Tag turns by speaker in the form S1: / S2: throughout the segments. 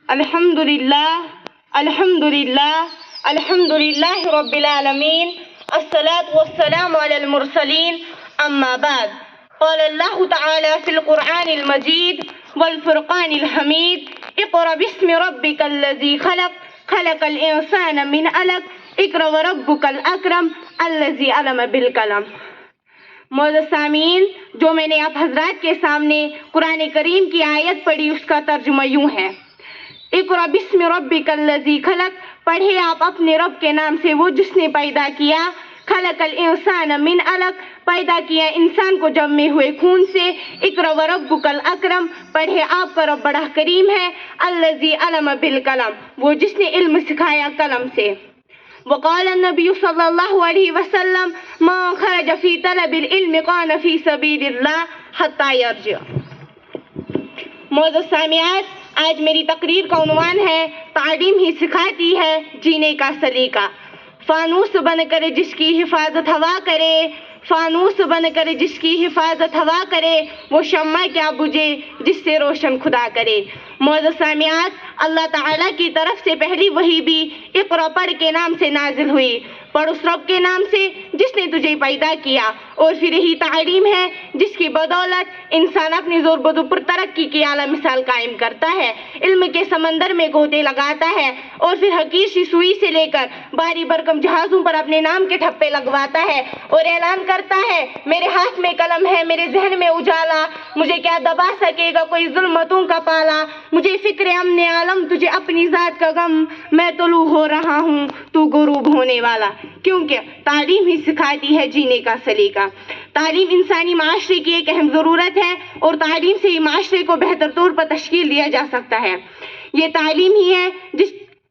S1: الحمدللہ الحمدللہ رب العالمین الصلاة والسلام علی المرسلین اما بعد قال اللہ تعالی فی القرآن المجید والفرقان الحمید اقرأ باسم ربک الذی خلق الانسان من علق اقرأ وربک الاکرم الذی علم بالقلم۔ معزز سامعین، جو میں نے آپ حضرات کے سامنے قرآن کریم کی آیت پڑھی اس کا ترجمہ یوں ہے: اقرأ باسم ربک الذی خلق، پڑھے آپ اپنے رب کے نام سے وہ جس نے پیدا کیا، خلق الانسان من علق، پیدا کیا انسان کو جمے ہوئے خون سے، اقرأ وربک الاکرم، پڑھے آپ کا رب بڑا کریم ہے، الذی علم بالقلم، وہ جس نے علم سکھایا قلم سے۔ وقال النبی صلی اللہ علیہ وسلم من خرج فی طلب العلم کان فی سبیل اللہ حتی یرجع۔ معزز سامعات، آج میری تقریر کا عنوان ہے تعلیم ہی سکھاتی ہے جینے کا سلیقہ۔ فانوس بن کر جس کی حفاظت ہوا کرے، فانوس بن کر جس کی حفاظت ہوا کرے، وہ شمع کیا بجھے جس سے روشن خدا کرے۔ معزز سامعات، اللہ تعالیٰ کی طرف سے پہلی وحی بھی اقرأ پڑھ کے نام سے نازل ہوئی، پڑھ اس رب کے نام سے جس نے تجھے پیدا کیا، اور پھر یہی تعلیم ہے جس کی بدولت انسان اپنی زور بدو پر ترقی کی اعلیٰ مثال قائم کرتا ہے، علم کے سمندر میں گوتے لگاتا ہے، اور پھر حقیر سی سوئی سے لے کر باری برکم جہازوں پر اپنے نام کے ٹھپے لگواتا ہے اور اعلان کرتا ہے میرے ہاتھ میں قلم ہے، میرے ذہن میں اجالا، مجھے کیا دبا سکے گا کوئی ظلمتوں کا پالا، مجھے فکر امن عالم تجھے اپنی ذات کا غم، میں طلوع ہو رہا ہوں تو غروب ہونے والا۔ کیونکہ تعلیم ہی سکھاتی ہے جینے کا سلیقہ۔ تعلیم انسانی معاشرے کی ایک اہم ضرورت ہے، اور تعلیم سے ہی معاشرے کو بہتر طور پر تشکیل دیا جا سکتا ہے۔ یہ تعلیم ہی ہے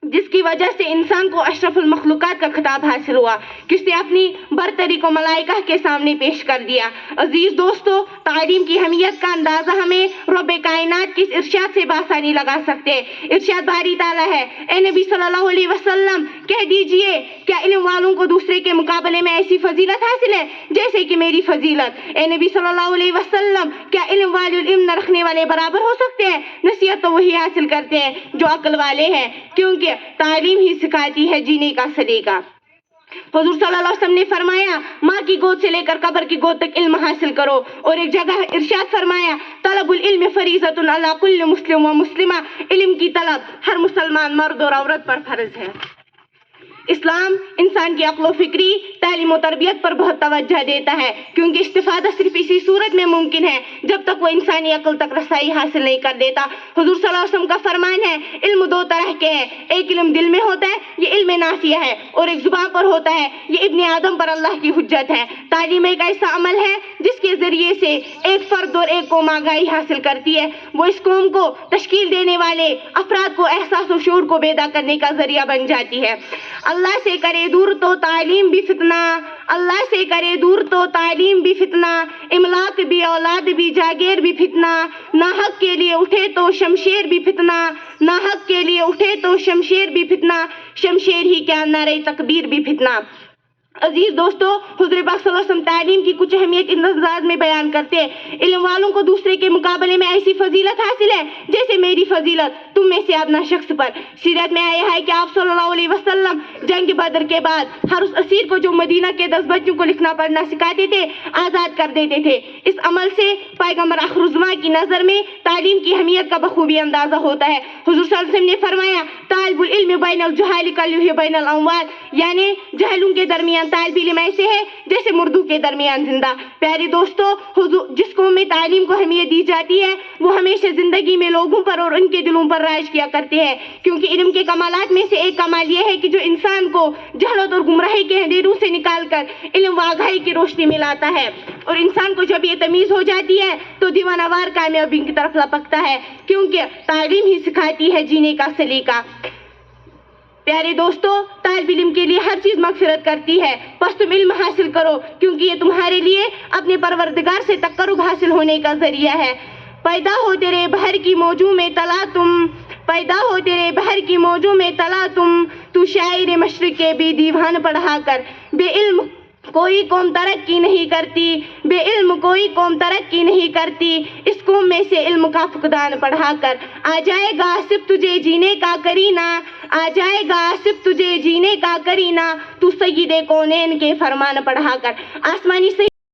S1: جس کی وجہ سے انسان کو اشرف المخلوقات کا خطاب حاصل ہوا، کس نے اپنی برتری کو ملائکہ کے سامنے پیش کر دیا۔ عزیز دوستو، تعلیم کی اہمیت کا اندازہ ہمیں رب کائنات کی اس ارشاد سے بآسانی لگا سکتے ہیں۔ ارشاد باری تعالیٰ ہے: اے نبی صلی اللہ علیہ وسلم، کہہ دیجئے کیا علم والوں کو دوسرے کے مقابلے میں ایسی فضیلت حاصل ہے جیسے کہ میری فضیلت؟ اے نبی صلی اللہ علیہ وسلم، کیا علم والے علم نہ رکھنے والے برابر ہو سکتے ہیں؟ نصیحت تو وہی حاصل کرتے ہیں جو عقل والے ہیں، کیونکہ تعلیم ہی سکھاتی ہے جینے کا سلیقہ۔ حضور صلی اللہ علیہ وسلم نے فرمایا ماں کی گود سے لے کر قبر کی گود تک علم حاصل کرو، اور ایک جگہ ارشاد فرمایا طلب العلم فریضۃ علی کل مسلم و مسلمہ، علم کی طلب ہر مسلمان مرد اور عورت پر فرض ہے۔ اسلام انسان کی عقل و فکری تعلیم و تربیت پر بہت توجہ دیتا ہے، کیونکہ استفادہ صرف اسی صورت میں ممکن ہے جب تک وہ انسانی عقل تک رسائی حاصل نہیں کر دیتا۔ حضور صلی اللہ علیہ وسلم کا فرمان ہے علم دو طرح کے ہیں، ایک علم دل میں ہوتا ہے، یہ علم نافیہ ہے، اور ایک زبان پر ہوتا ہے، یہ ابن آدم پر اللہ کی حجت ہے۔ تعلیم ایک ایسا عمل ہے جس کے ذریعے سے ایک فرد اور ایک قوم آگاہی حاصل کرتی ہے، وہ اس قوم کو تشکیل دینے والے افراد کو احساس و شعور کو بیدار کرنے کا ذریعہ بن جاتی ہے۔ اللہ سے کرے دور تو تعلیم بھی فتنہ، اللہ سے کرے دور تو تعلیم بھی فتنہ، املاک بھی اولاد بھی جاگیر بھی فتنہ، ناحق کے لیے اٹھے تو شمشیر بھی فتنہ، ناحق کے لیے اٹھے تو شمشیر بھی فتنہ، شمشیر ہی کیا نعرہ تکبیر بھی فتنہ۔ عزیز دوستو، حضور پاک صلی اللہ علیہ وسلم تعلیم کی کچھ اہمیت ان انداز میں بیان کرتے ہیں: علم والوں کو دوسرے کے مقابلے میں ایسی فضیلت حاصل ہے جیسے میری فضیلت تم میں سے ادنا شخص پر۔ سیرت میں آیا ہے کہ آپ صلی اللہ علیہ وسلم جنگ بدر کے بعد ہر اس اسیر کو جو مدینہ کے 10 بچوں کو لکھنا پڑھنا سکھاتے تھے آزاد کر دیتے تھے۔ اس عمل سے پیغمبر آخر الزماں کی نظر میں تعلیم کی اہمیت کا بخوبی اندازہ ہوتا ہے۔ حضور صلی اللہ علیہ وسلم نے فرمایا طالب العلم بین الجہال کاللوح بین الاموات، یعنی جہلوں کے درمیان طالب علم ایسے ہے جیسے مردوں کے درمیان زندہ۔ پیارے دوستو، جس قوم میں تعلیم کو اہمیت دی جاتی ہے وہ ہمیشہ زندگی میں لوگوں پر اور ان کے دلوں پر راج کیا کرتے ہیں، کیونکہ علم کے کمالات میں سے ایک کمال یہ ہے کہ جو انسان کو جہالت اور گمراہی کے اندھیروں سے نکال کر علم و آگاہی کی روشنی میں لاتا ہے، اور انسان کو جب یہ تمیز ہو جاتی ہے تو دیوانہ وار کامیابی کی طرف لپکتا ہے، کیونکہ تعلیم ہی سکھاتی ہے جینے کا سلیقہ۔ پیارے دوستو، طالب علم کے لیے ہر چیز مغفرت کرتی ہے، بس تم علم حاصل کرو، کیونکہ یہ تمہارے لیے اپنے پروردگار سے تقرب حاصل ہونے کا ذریعہ ہے۔ پیدا ہو تیرے بحر کی موجوں میں تلا تم، پیدا ہو تیرے بحر کی موجوں میں تلا تم، تو شاعر مشرق کے بھی دیوان پڑھا کر بے علم کوئی قوم ترقی نہیں کرتی، بے علم کوئی قوم ترقی نہیں کرتی، اس قوم میں سے علم کا فقدان پڑھا کر آ جائے گا صرف تجھے جینے کا کرینہ، آ جائے گا صرف تجھے جینے کا کرینہ، تو سید کونین کے فرمان پڑھا کر۔ آسمانی